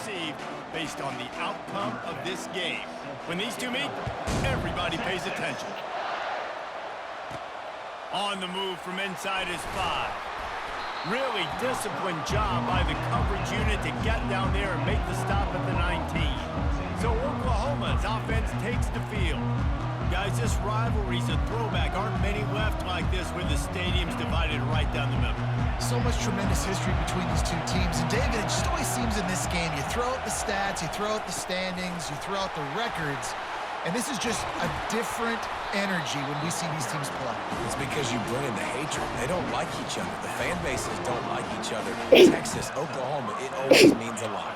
received based on the outcome of this game. When these two meet, everybody pays attention. On the move from inside his 5. Really disciplined job by the coverage unit to get down there and make the stop at the 19. So Oklahoma's offense takes the field. Guys, this rivalry's a throwback. Aren't many left like this where the stadium's divided right down the middle. So much tremendous history between these two teams. And David, it just always seems in this game, you throw out the stats, you throw out the standings, you throw out the records, and this is just a different energy when we see these teams play. It's because you bring in the hatred. They don't like each other. The fan bases don't like each other. Texas, Oklahoma, it always means a lot.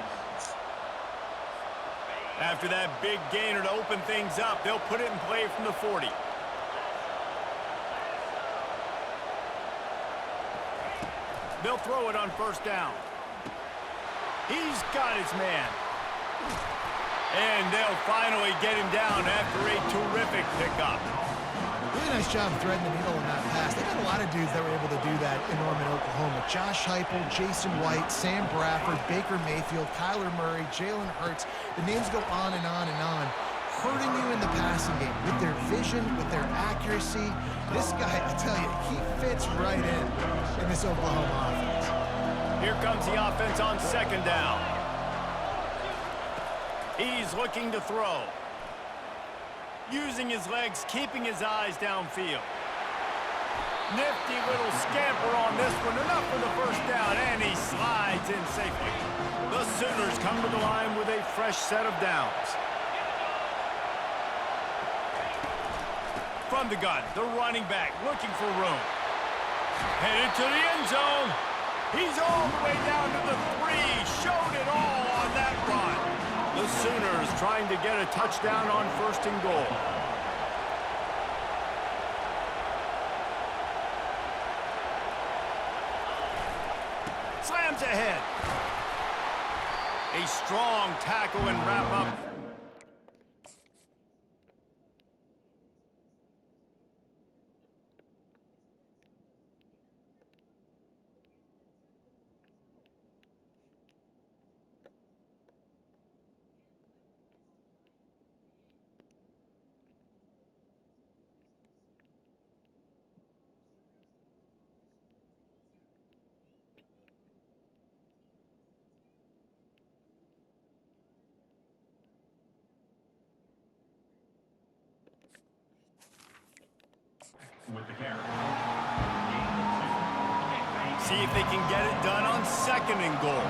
After that big gainer to open things up, they'll put it in play from the 40. They'll throw it on first down. He's got his man. And they'll finally get him down after a terrific pickup. Really nice job threading the needle on that pass. They got a lot of dudes that were able to do that in Norman, Oklahoma. Josh Heupel, Jason White, Sam Bradford, Baker Mayfield, Kyler Murray, Jalen Hurts. The names go on and on and on. Hurting you in the passing game with their vision, with their accuracy. This guy, I tell you, he fits right in this Oklahoma offense. Here comes the offense on second down. He's looking to throw. Using his legs, keeping his eyes downfield. Nifty little scamper on this one. Enough for the first down, and he slides in safely. The Sooners come to the line with a fresh set of downs. From the gun, the running back looking for room. Headed to the end zone. He's all the way down to the 3. Showed it all on that run. The Sooners trying to get a touchdown on first and goal. Slams ahead. A strong tackle and wrap up. With the carry. See if they can get it done on second and goal.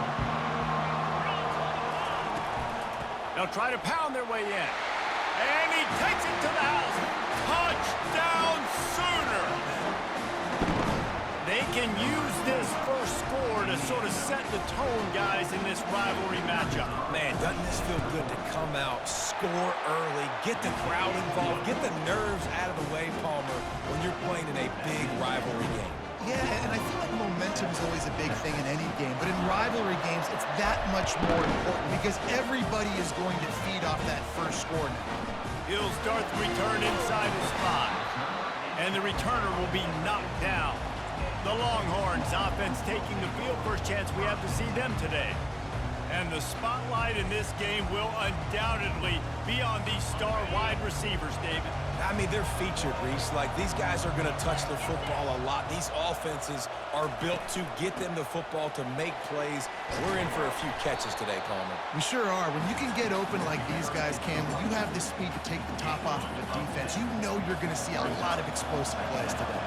They'll try to pound their way in. And he takes it to the house. Touchdown Sooners! They can use this first score to sort of set the tone, guys, in this rivalry matchup. Man, doesn't this feel good to come out, score early, get the crowd involved, get the nerves out of the way, Palmer, when you're playing in a big rivalry game? Yeah, and I feel like momentum is always a big thing in any game, but in rivalry games, it's that much more important because everybody is going to feed off that first score now. He'll start the return inside his 5. And the returner will be knocked down. The Longhorns offense taking the field. First chance we have to see them today. And the spotlight in this game will undoubtedly be on these star wide receivers, David. I mean, they're featured, Reese. Like, these guys are going to touch the football a lot. These offenses are built to get them the football, to make plays. We're in for a few catches today, Palmer. We sure are. When you can get open like these guys can, when you have the speed to take the top off of the defense, you know you're going to see a lot of explosive plays today.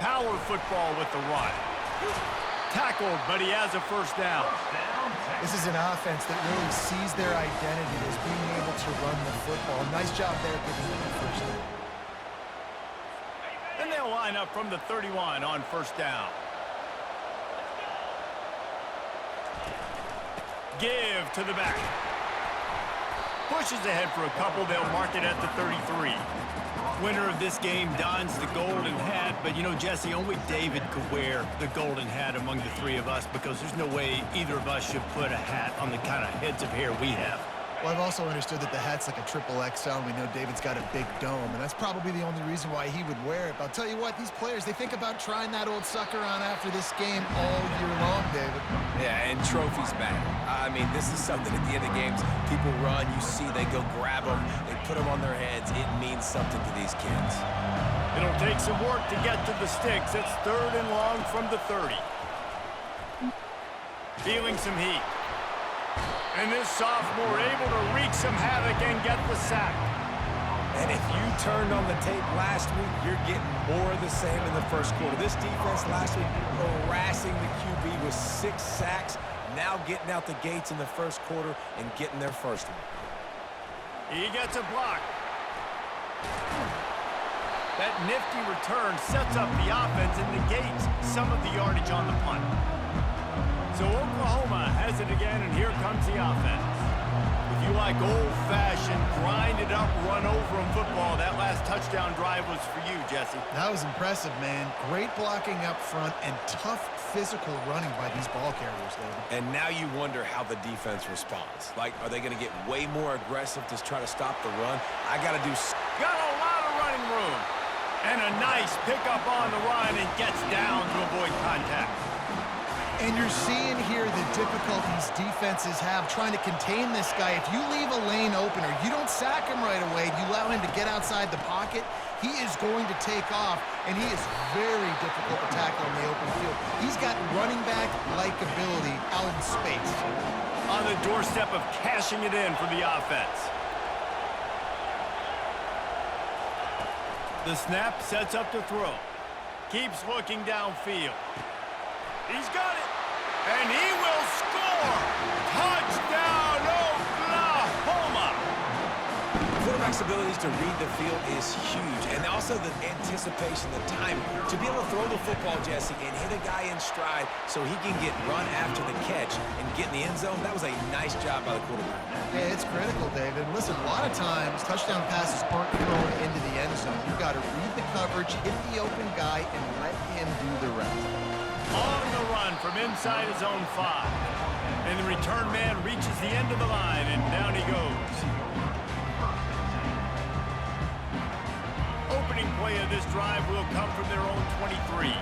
Power football with the run. Tackled, but he has a first down. This is an offense that really sees their identity as being able to run the football. Nice job there giving them the first down. And they'll line up from the 31 on first down. Give to the back. Pushes ahead for a couple. They'll mark it at the 33. Winner of this game dons the golden hat, but you know, Jesse, only David could wear the golden hat among the three of us because there's no way either of us should put a hat on the kind of heads of hair we have. Well, I've also understood that the hat's like a triple XL, and we know David's got a big dome, and that's probably the only reason why he would wear it. But I'll tell you what, these players, they think about trying that old sucker on after this game all year long, David. Yeah, and trophies matter. I mean, this is something at the end of games, people run, you see, they go grab them, they put them on their heads. It means something to these kids. It'll take some work to get to the sticks. It's 3rd and long from the 30. Feeling some heat. And this sophomore able to wreak some havoc and get the sack. And if you turned on the tape last week, you're getting more of the same in the first quarter. This defense last week harassing the QB with 6 sacks, now getting out the gates in the first quarter and getting their first one. He gets a block. That nifty return sets up the offense and negates some of the yardage on the punt. So Oklahoma has it again, and here comes the offense. If you like old-fashioned, grind-it-up, run-over-'em football, that last touchdown drive was for you, Jesse. That was impressive, man. Great blocking up front and tough physical running by these ball carriers, David. And now you wonder how the defense responds. Like, are they going to get way more aggressive to try to stop the run? I got to do... Got a lot of running room. And a nice pickup on the run and gets down to avoid contact. And you're seeing here the difficulties defenses have trying to contain this guy. If you leave a lane open or you don't sack him right away, you allow him to get outside the pocket, he is going to take off, and he is very difficult to tackle in the open field. He's got running back-like ability out in space. On the doorstep of cashing it in for the offense. The snap sets up to throw. Keeps looking downfield. He's got it. And he will score! Touchdown, Oklahoma! The quarterback's abilities to read the field is huge. And also the anticipation, the time to be able to throw the football, Jesse, and hit a guy in stride so he can get run after the catch and get in the end zone. That was a nice job by the quarterback. Yeah, it's critical, David. Listen, a lot of times touchdown passes aren't thrown into the end zone. You've got to read the coverage, hit the open guy, and let him do the rest. On the run from inside his own 5. And the return man reaches the end of the line, and down he goes. Opening play of this drive will come from their own 23.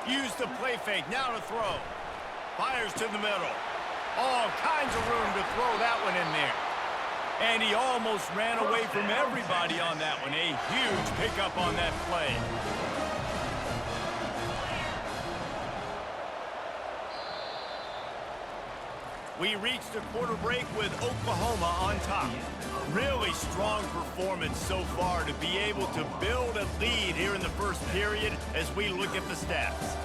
Use the play fake, now to throw. Fires to the middle. All kinds of room to throw that one in there. And he almost ran away from everybody on that one. A huge pickup on that play. We reached the quarter break with Oklahoma on top. Really strong performance so far to be able to build a lead here in the first period as we look at the stats.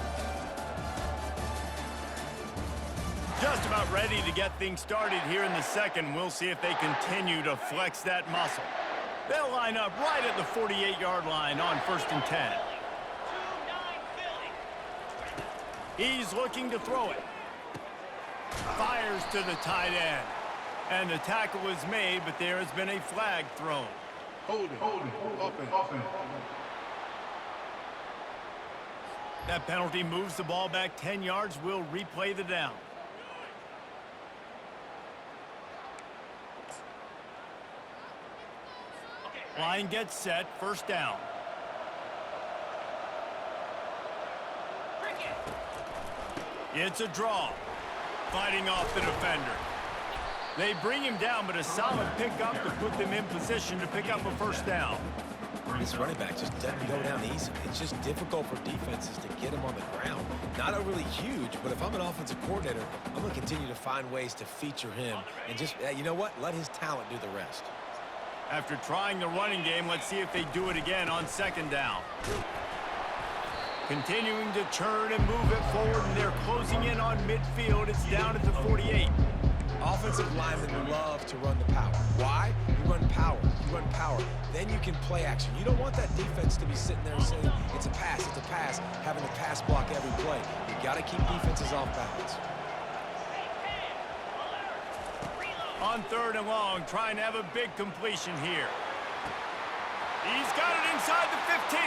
Just about ready to get things started here in the second. We'll see if they continue to flex that muscle. They'll line up right at the 48-yard line on 1st and 10. He's looking to throw it. Fires to the tight end. And the tackle is made, but there has been a flag thrown. Holding, offense. That penalty moves the ball back 10 yards. We'll replay the down. Line gets set, 1st down. It's a draw. Fighting off the defender. They bring him down, but a solid pickup to put them in position to pick up a 1st down. This running back just doesn't go down easily. It's just difficult for defenses to get him on the ground. Not overly huge, but if I'm an offensive coordinator, I'm going to continue to find ways to feature him. And just, you know what? Let his talent do the rest. After trying the running game, let's see if they do it again on 2nd down. Continuing to churn and move it forward, and they're closing in on midfield. It's down at the 48. Offensive linemen love to run the power. Why? You run power. You run power. Then you can play action. You don't want that defense to be sitting there saying, it's a pass, having to pass block every play. You got to keep defenses off balance. On 3rd and long, trying to have a big completion here. He's got it inside the 15.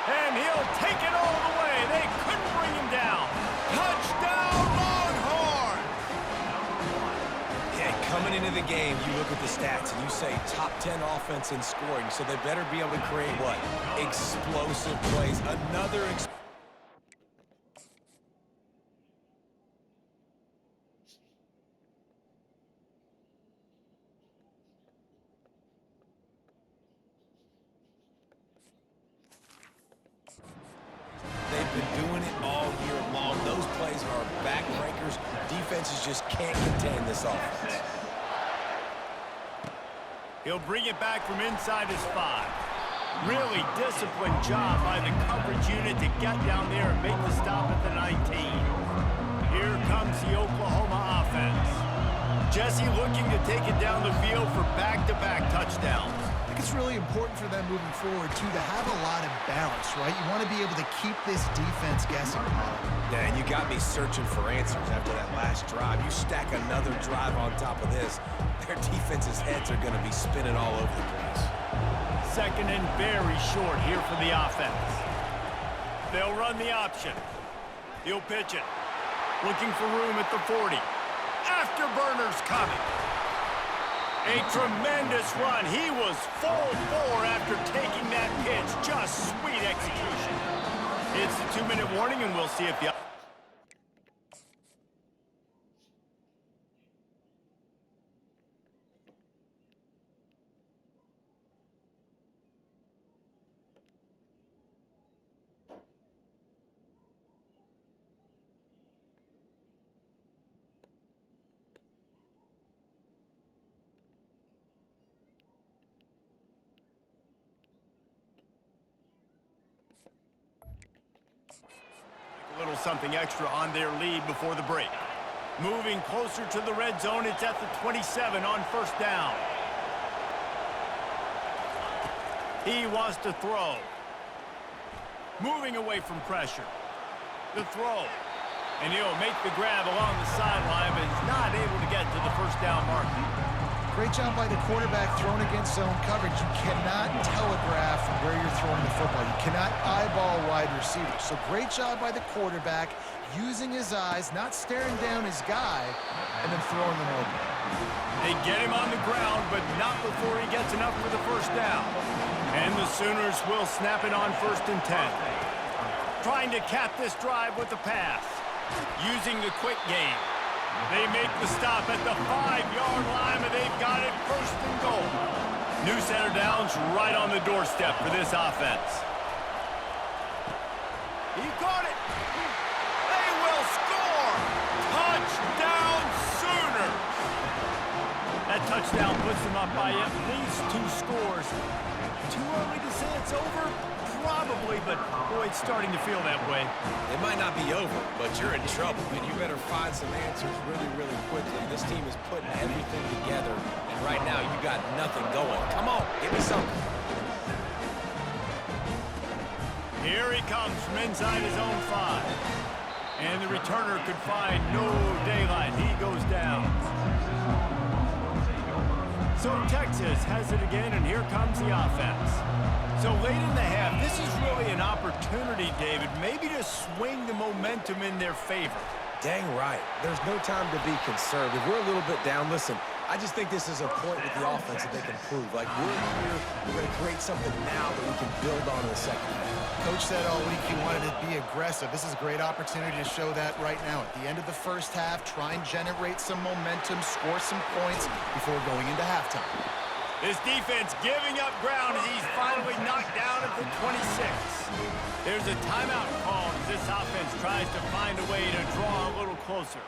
And he'll take it all the way. They couldn't bring him down. Touchdown, Coming into the game, you look at the stats and you say top 10 offense in scoring, so they better be able to create what? Explosive plays. They've been doing it all year long. Those plays are backbreakers. Defenses just can't contain this offense. He'll bring it back from inside his 5. Really disciplined job by the coverage unit to get down there and make the stop at the 19. Here comes the Oklahoma offense. Jesse looking to take it down the field for back-to-back touchdowns. I think it's really important for them moving forward, too, to have a lot of balance, right? You want to be able to keep this defense guessing, Paul. Yeah, and you got me searching for answers after that last drive. You stack another drive on top of this, their defense's heads are going to be spinning all over the place. Second and very short here for the offense. They'll run the option. He'll pitch it. Looking for room at the 40. Afterburners coming. A tremendous run. He was full bore after taking that pitch. Just sweet execution. It's the 2-minute warning, and we'll see if the... A little something extra on their lead before the break. Moving closer to the red zone, it's at the 27 on first down. He wants to throw. Moving away from pressure. The throw. And he'll make the grab along the sideline, but he's not able to get to the first down marker. Great job by the quarterback throwing against zone coverage. You cannot telegraph where you're throwing the football. You cannot eyeball wide receivers. So great job by the quarterback using his eyes, not staring down his guy, and then throwing them open. They get him on the ground, but not before he gets enough for the first down. And the Sooners will snap it on 1st and 10. Trying to cap this drive with a pass. Using the quick game. They make the stop at the 5-yard line, and they've got it 1st and goal. New center downs right on the doorstep for this offense. He got it. They will score. Touchdown Sooners. That touchdown puts them up by at least 2 scores. Too early to say it's over? Probably, but boy, it's starting to feel that way. It might not be over, but you're in trouble, and you better find some answers really, really quickly. This team is putting everything together, and right now you got nothing going. Come on, give me something. Here he comes from inside his own 5. And the returner could find no daylight. He goes down. So Texas has it again, and here comes the offense. So late in the half, this is really an opportunity, David, maybe to swing the momentum in their favor. Dang right. There's no time to be conservative. We're a little bit down. Listen, I just think this is a point with the offense that they can prove. Like, we're here, we're going to create something now that we can build on in the second half. Coach said all week he wanted to be aggressive. This is a great opportunity to show that right now. At the end of the first half, try and generate some momentum, score some points before going into halftime. This defense giving up ground as he's finally knocked down at the 26. There's a timeout call as this offense tries to find a way to draw a little closer.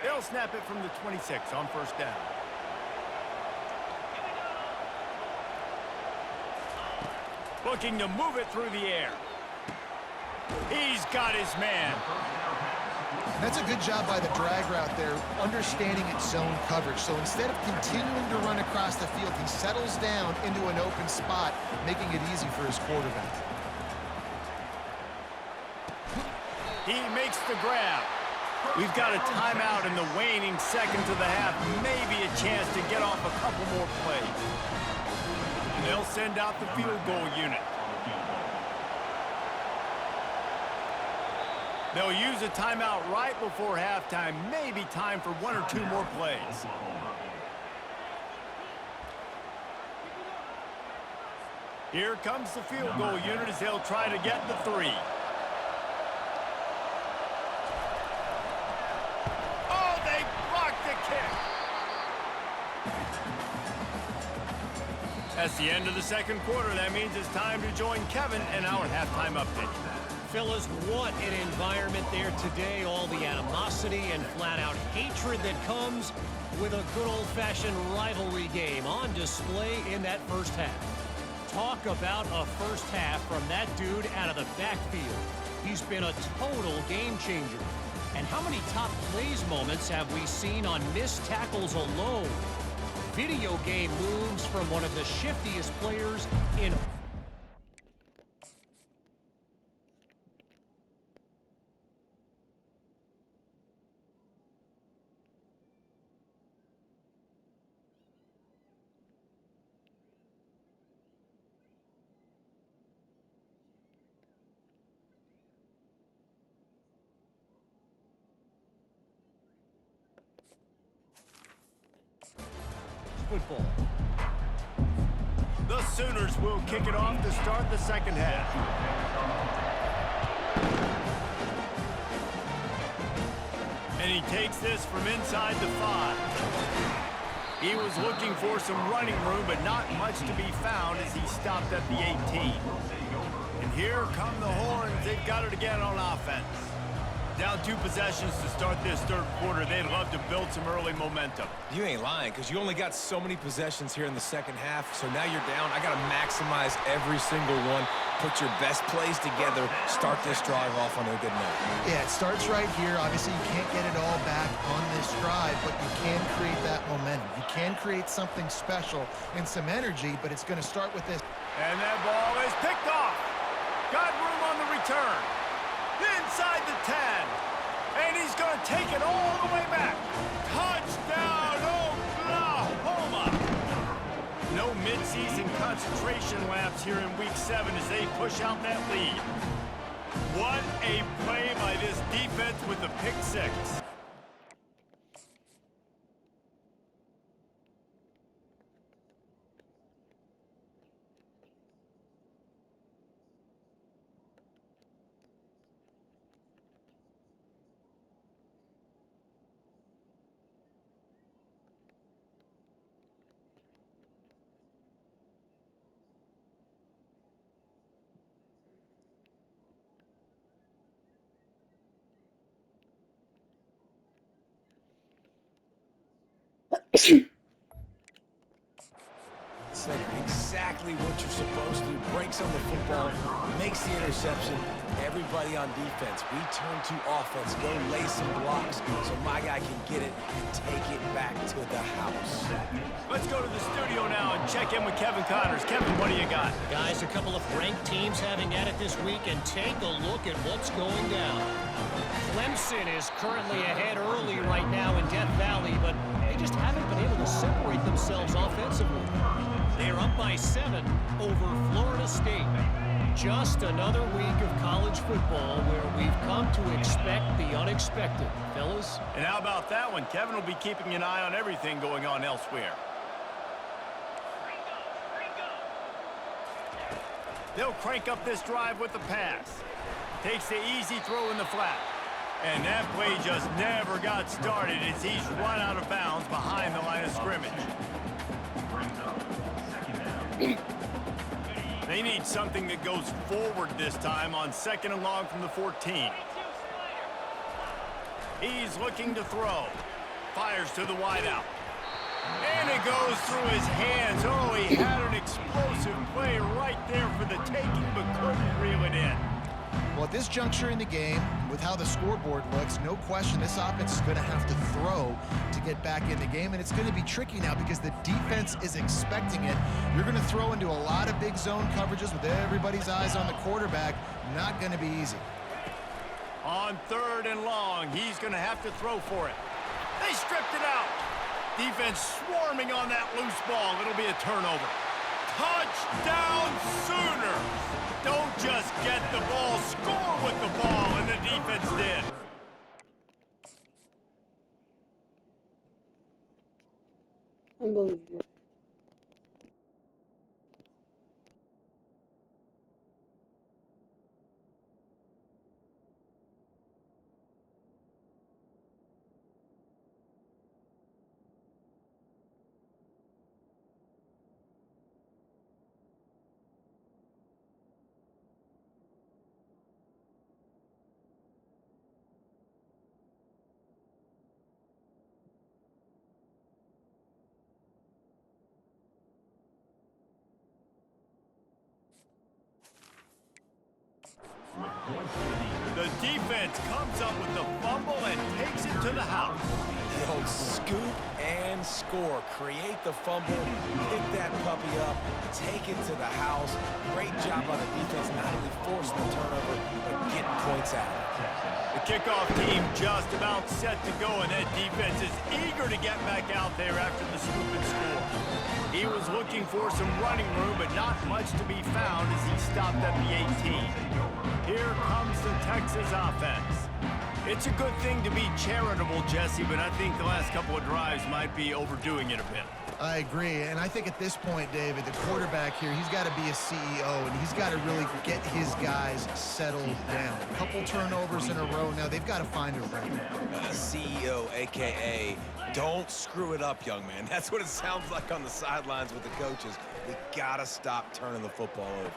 They'll snap it from the 26 on first down. Looking to move it through the air. He's got his man. That's a good job by the drag route there, understanding its zone coverage. So instead of continuing to run across the field, he settles down into an open spot, making it easy for his quarterback. He makes the grab. We've got a timeout in the waning seconds of the half. Maybe a chance to get off a couple more plays. And they'll send out the field goal unit. They'll use a timeout right before halftime. Maybe time for 1 or 2 more plays. Here comes the field goal unit as they'll try to get the 3. Oh, they blocked the kick. That's the end of the second quarter. That means it's time to join Kevin and our halftime update. Fellas, what an environment there today. All the animosity and flat-out hatred that comes with a good old-fashioned rivalry game on display in that first half. Talk about a first half from that dude out of the backfield. He's been a total game changer. And how many top plays moments have we seen on missed tackles alone? Video game moves from one of the shiftiest players in football. The Sooners will kick it off to start the second half. And he takes this from inside the 5. He was looking for some running room, but not much to be found as he stopped at the 18. And here come the Horns. They've got it again on offense. Down 2 possessions to start this third quarter. They'd love to build some early momentum. You ain't lying, because you only got so many possessions here in the second half, so now you're down. I got to maximize every single one. Put your best plays together. Start this drive off on a good note. Yeah, it starts right here. Obviously, you can't get it all back on this drive, but you can create that momentum. You can create something special and some energy, but it's going to start with this. And that ball is picked off. Got room on the return. Inside the 10. And he's going to take it all the way back. Touchdown, Oklahoma. No midseason concentration laps here in Week 7 as they push out that lead. What a play by this defense with the pick 6. Exactly what you're supposed to. Breaks on the football, makes the interception. Everybody on defense, we turn to offense. Go lay some blocks so my guy can get it and take it back to the house. Let's go to the studio now and check in with Kevin Connors. Kevin, what do you got? Guys, a couple of ranked teams having at it this week, and take a look at what's going down. Clemson is currently ahead early right now in Death Valley, but they just haven't been able to separate themselves offensively. They're up by 7 over Florida State. Just another week of college football where we've come to expect the unexpected, fellas. And how about that one? Kevin will be keeping an eye on everything going on elsewhere. They'll crank up this drive with the pass. Takes the easy throw in the flat. And that play just never got started as he's run out of bounds behind the line of scrimmage. They need something that goes forward this time on 2nd and long from the 14. He's looking to throw. Fires to the wideout. And it goes through his hands. Oh, he had an explosive play right there for the taking, but couldn't reel it in. Well, at this juncture in the game, with how the scoreboard looks, no question this offense is going to have to throw to get back in the game, and it's going to be tricky now because the defense is expecting it. You're going to throw into a lot of big zone coverages with everybody's eyes on the quarterback. Not going to be easy. On 3rd and long, he's going to have to throw for it. They stripped it out. Defense swarming on that loose ball. It'll be a turnover. Touchdown Sooners! Don't just get the ball, score with the ball, and the defense did. Unbelievable. The defense comes up with the fumble and takes it to the house. The old scoop and score. Create the fumble, pick that puppy up, take it to the house. Great job by the defense, not only forcing the turnover, but getting points out of it. The kickoff team just about set to go, and that defense is eager to get back out there after the scoop and score. He was looking for some running room, but not much to be found as he stopped at the 18. Here comes the Texas offense. It's a good thing to be charitable, Jesse, but I think the last couple of drives might be overdoing it a bit. I agree, and I think at this point, David, the quarterback here, he's got to be a CEO, and he's got to really get his guys settled down. A couple turnovers in a row now. They've got to find a rhythm. CEO, a.k.a. don't screw it up, young man. That's what it sounds like on the sidelines with the coaches. We got to stop turning the football over.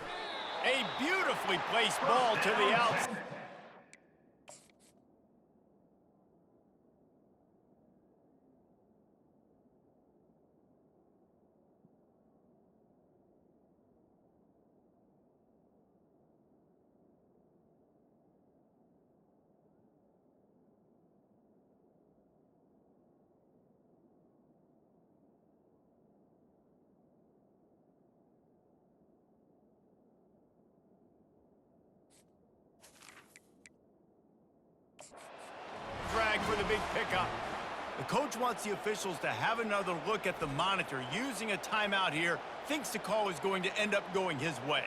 A beautifully placed ball to the outside. Drag for the big pickup. The coach wants the officials to have another look at the monitor. Using a timeout here, thinks the call is going to end up going his way.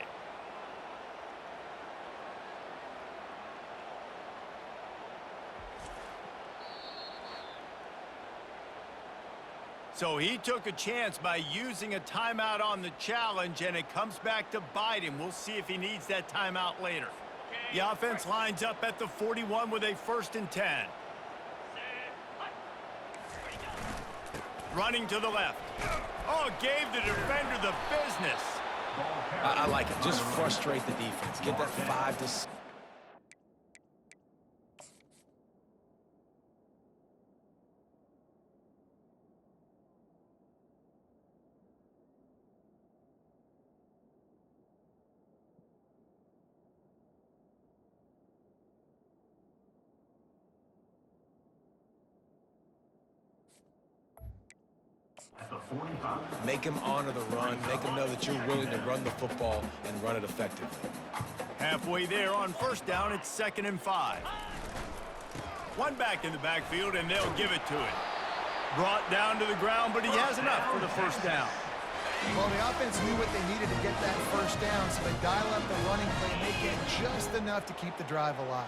So he took a chance by using a timeout on the challenge, and it comes back to bite him. We'll see if he needs that timeout later. The offense lines up at the 41 with a 1st and 10. Running to the left. Oh, gave the defender the business. I like it. Just frustrate the defense. Get that 5 to 6. Make him honor the run. Make him know that you're willing to run the football and run it effectively. Halfway there on 1st down, it's 2nd and 5. One back in the backfield, and they'll give it to him. Brought down to the ground, but he has enough for the 1st down. Well, the offense knew what they needed to get that 1st down, so they dial up the running play and make it just enough to keep the drive alive.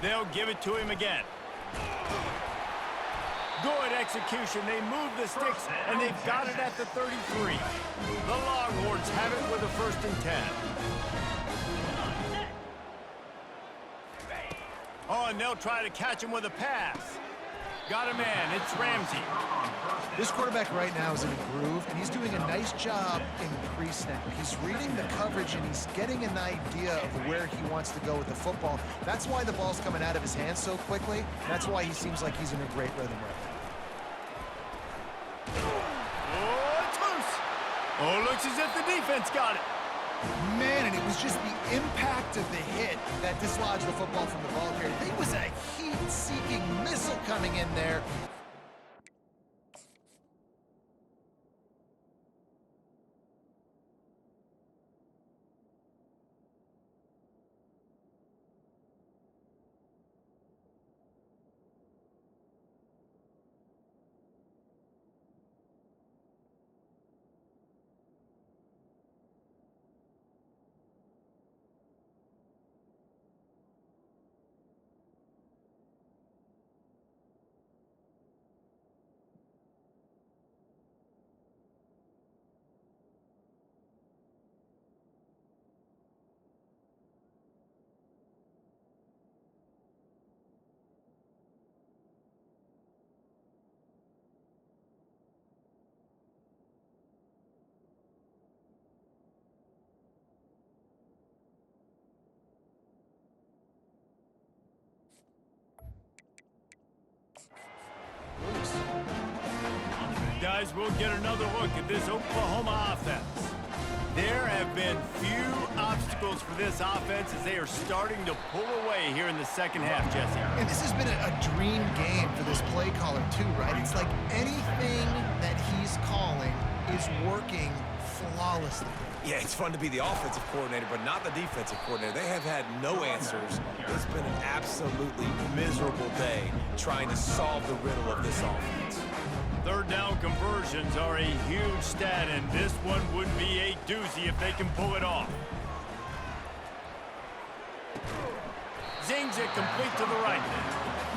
They'll give it to him again. Good execution. They move the sticks, and they've got it at the 33. The Longhorns have it with a 1st and 10. Oh, and they'll try to catch him with a pass. Got a man. It's Ramsey. This quarterback right now is in a groove, and he's doing a nice job in pre-snap. He's reading the coverage, and he's getting an idea of where he wants to go with the football. That's why the ball's coming out of his hands so quickly. That's why he seems like he's in a great rhythm right now. Oh, it's loose. Oh, looks as if the defense got it. Man, and it was just the impact of the hit that dislodged the football from the ball carrier. There was a heat-seeking missile coming in there. Guys, we'll get another look at this Oklahoma offense. There have been few obstacles for this offense as they are starting to pull away here in the second half, Jesse. And this has been a dream game for this play caller too, right? It's like anything that he's calling is working flawlessly. Yeah, it's fun to be the offensive coordinator, but not the defensive coordinator. They have had no answers. It's been an absolutely miserable day trying to solve the riddle of this offense. Third down conversions are a huge stat, and this one would be a doozy if they can pull it off. Zings it complete to the right.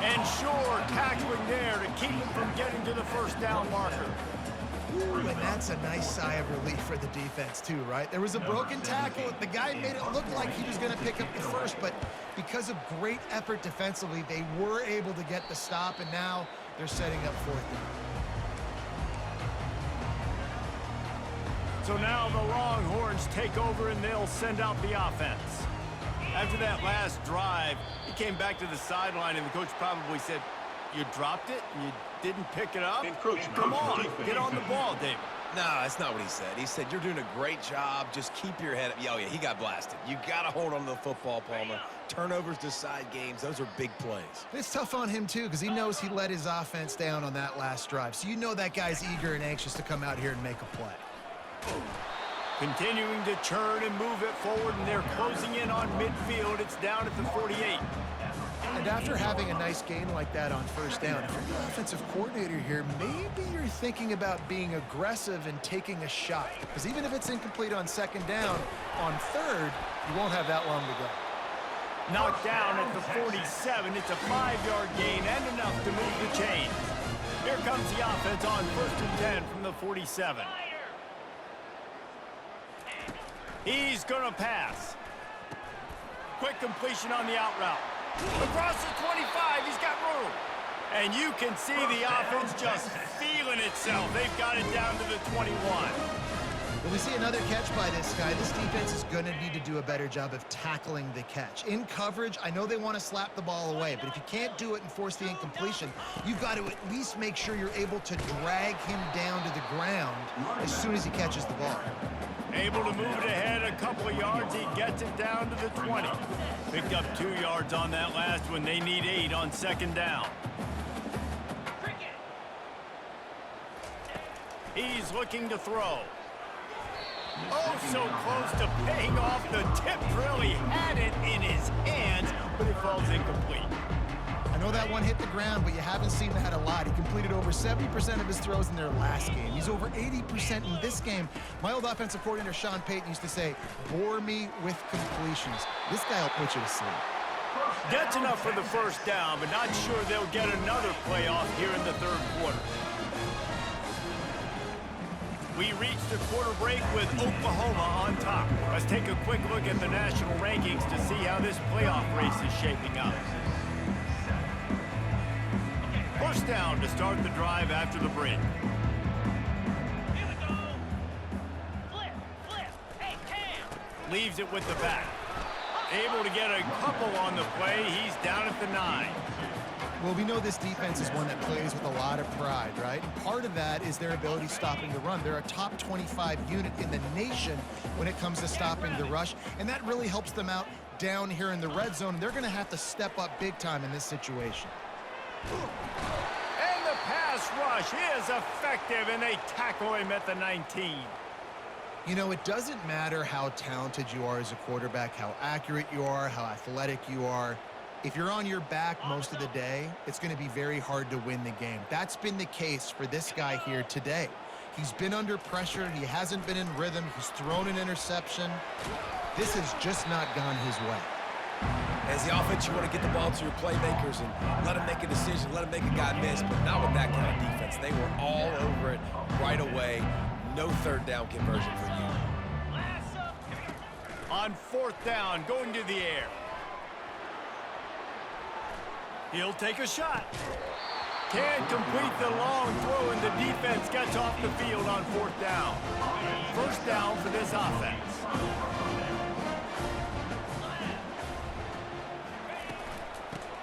And Shore tackling there to keep him from getting to the first down marker. Ooh, and that's a nice sigh of relief for the defense too, right? There was a broken tackle. The guy made it look like he was going to pick up the first, but because of great effort defensively, they were able to get the stop, and now they're setting up fourth down. So now the Longhorns take over and they'll send out the offense. After that last drive, he came back to the sideline and the coach probably said, "You dropped it and you didn't pick it up? Come on, get on the ball, David." No, that's not what he said. He said, "You're doing a great job. Just keep your head up." Oh, yeah, he got blasted. You got to hold on to the football, Palmer. Turnovers decide games. Those are big plays. It's tough on him, too, because he knows he let his offense down on that last drive. So you know that guy's eager and anxious to come out here and make a play. Continuing to churn and move it forward, and they're closing in on midfield. It's down at the 48. And after having a nice gain like that on first down, if you're the offensive coordinator here, maybe you're thinking about being aggressive and taking a shot. Because even if it's incomplete on second down, on third, you won't have that long to go. Knocked down at the 47. It's a 5-yard gain and enough to move the chains. Here comes the offense on 1st and 10 from the 47. He's going to pass. Quick completion on the out route. Across the 25, he's got room. And you can see the offense just feeling itself. They've got it down to the 21. When we see another catch by this guy, this defense is going to need to do a better job of tackling the catch. In coverage, I know they want to slap the ball away, but if you can't do it and force the incompletion, you've got to at least make sure you're able to drag him down to the ground as soon as he catches the ball. Able to move it ahead a couple of yards. He gets it down to the 20. Picked up 2 yards on that last one. They need 8 on second down. He's looking to throw. Oh, so close to paying off. The tip really had it in his hands, but it falls incomplete. I know that one hit the ground, but you haven't seen that a lot. He completed over 70% of his throws in their last game. He's over 80% in this game. My old offensive coordinator, Sean Payton, used to say, "Bore me with completions." This guy will put you to sleep. Gets enough for the first down, but not sure they'll get another playoff here in the third quarter. We reached the quarter break with Oklahoma on top. Let's take a quick look at the national rankings to see how this playoff race is shaping up. First down to start the drive after the break. Here we go. Flip. Hey, Cam. Leaves it with the back. Able to get a couple on the play. He's down at the 9. Well, we know this defense is one that plays with a lot of pride, right? And part of that is their ability stopping the run. They're a top 25 unit in the nation when it comes to stopping the rush, and that really helps them out down here in the red zone. They're going to have to step up big time in this situation. And the pass rush is effective, and they tackle him at the 19. You know, it doesn't matter how talented you are as a quarterback, how accurate you are, how athletic you are. If you're on your back most of the day, it's going to be very hard to win the game. That's been the case for this guy here today. He's been under pressure. He hasn't been in rhythm. He's thrown an interception. This has just not gone his way. As the offense, you want to get the ball to your playmakers and let them make a decision, let them make a guy miss, but not with that kind of defense. They were all over it right away. No third down conversion for you. On fourth down, going to the air. He'll take a shot. Can't complete the long throw, and the defense gets off the field on fourth down. First down for this offense.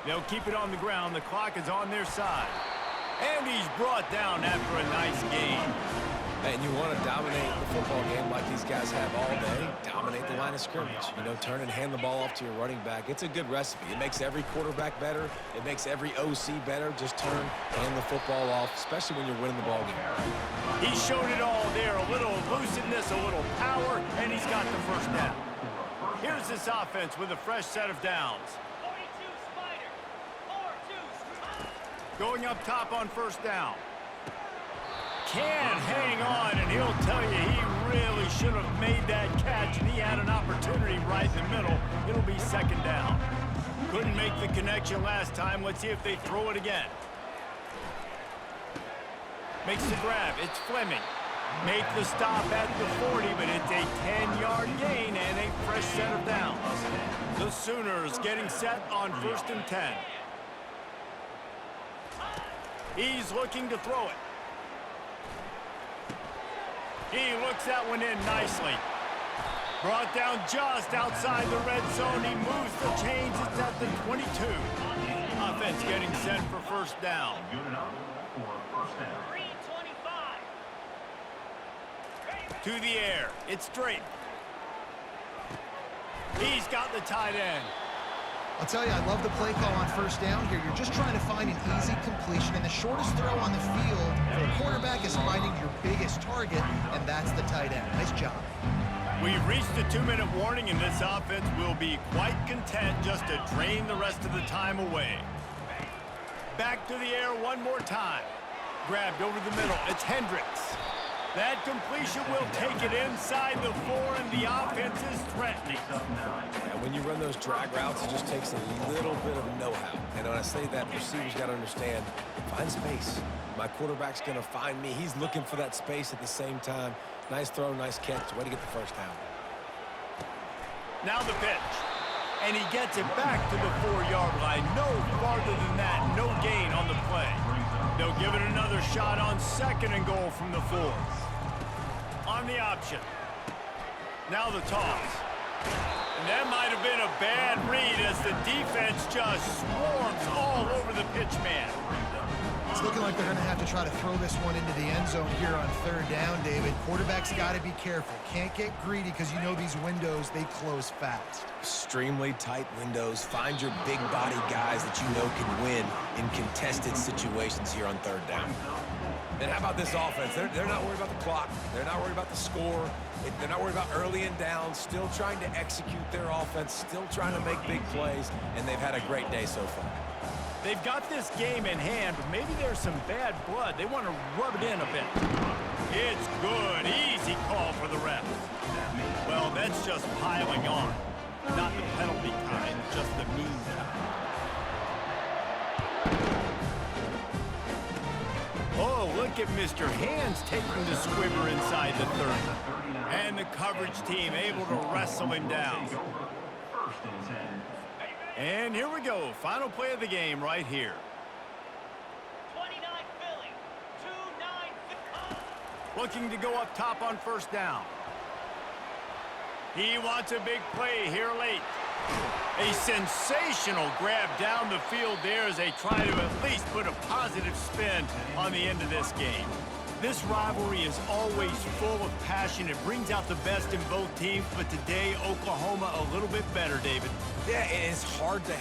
They'll keep it on the ground. The clock is on their side. And he's brought down after a nice gain. And When you want to dominate the football game like these guys have all day, dominate the line of scrimmage. You know, turn and hand the ball off to your running back. It's a good recipe. It makes every quarterback better. It makes every OC better. Just turn, hand the football off, especially when you're winning the ball game. He showed it all there. A little elusiveness, a little power, and he's got the first down. Here's this offense with a fresh set of downs. 42 Spider. 4-2. Going up top on first down. Can hang on, and he'll tell you he really should have made that catch, and he had an opportunity right in the middle. It'll be second down. Couldn't make the connection last time. Let's see if they throw it again. Makes the grab. It's Fleming. Make the stop at the 40, but it's a 10-yard gain and a fresh set of downs. The Sooners getting set on 1st and 10. He's looking to throw it. He looks that one in nicely. Brought down just outside the red zone. He moves the chains. It's at the 22. Offense getting set for first down. Good enough for first down. 3-25. To the air. It's Drake. He's got the tight end. I'll tell you, I love the play call on first down here. You're just trying to find an easy completion, and the shortest throw on the field for a quarterback is finding your biggest target, and that's the tight end. Nice job. We've reached the 2-minute warning, and this offense will be quite content just to drain the rest of the time away. Back to the air one more time. Grabbed over the middle. It's Hendricks. That completion will take it inside the 4, and the offense is threatening. And when you run those drag routes, it just takes a little bit of know-how. And when I say that, receivers got to understand, find space. My quarterback's going to find me. He's looking for that space at the same time. Nice throw, nice catch. Way to get the first down. Now the pitch. And he gets it back to the 4-yard line. No farther than that. No gain on the play. They'll give it another shot on 2nd and goal from the 4. On the option. Now the toss. And that might have been a bad read as the defense just swarms all over the pitch man. It's looking like they're going to have to try to throw this one into the end zone here on 3rd down, David. Quarterback's got to be careful. Can't get greedy because you know these windows, they close fast. Extremely tight windows. Find your big body guys that you know can win in contested situations here on 3rd down. And how about this offense? They're not worried about the clock. They're not worried about the score. They're not worried about early and down. Still trying to execute their offense. Still trying to make big plays. And they've had a great day so far. They've got this game in hand, but maybe there's some bad blood. They want to rub it in a bit. It's good. Easy call for the refs. Well, that's just piling on. Not the penalty kind, just the mean kind. Oh, look at Mr. Hands taking the squibber inside the 30. And the coverage team able to wrestle him down. First and 10. And here we go. Final play of the game right here. 29 Philly. 2-9. Looking to go up top on first down. He wants a big play here late. A sensational grab down the field there as they try to at least put a positive spin on the end of this game. This rivalry is always full of passion. It brings out the best in both teams, but today Oklahoma a little bit better, David. Yeah, it's hard to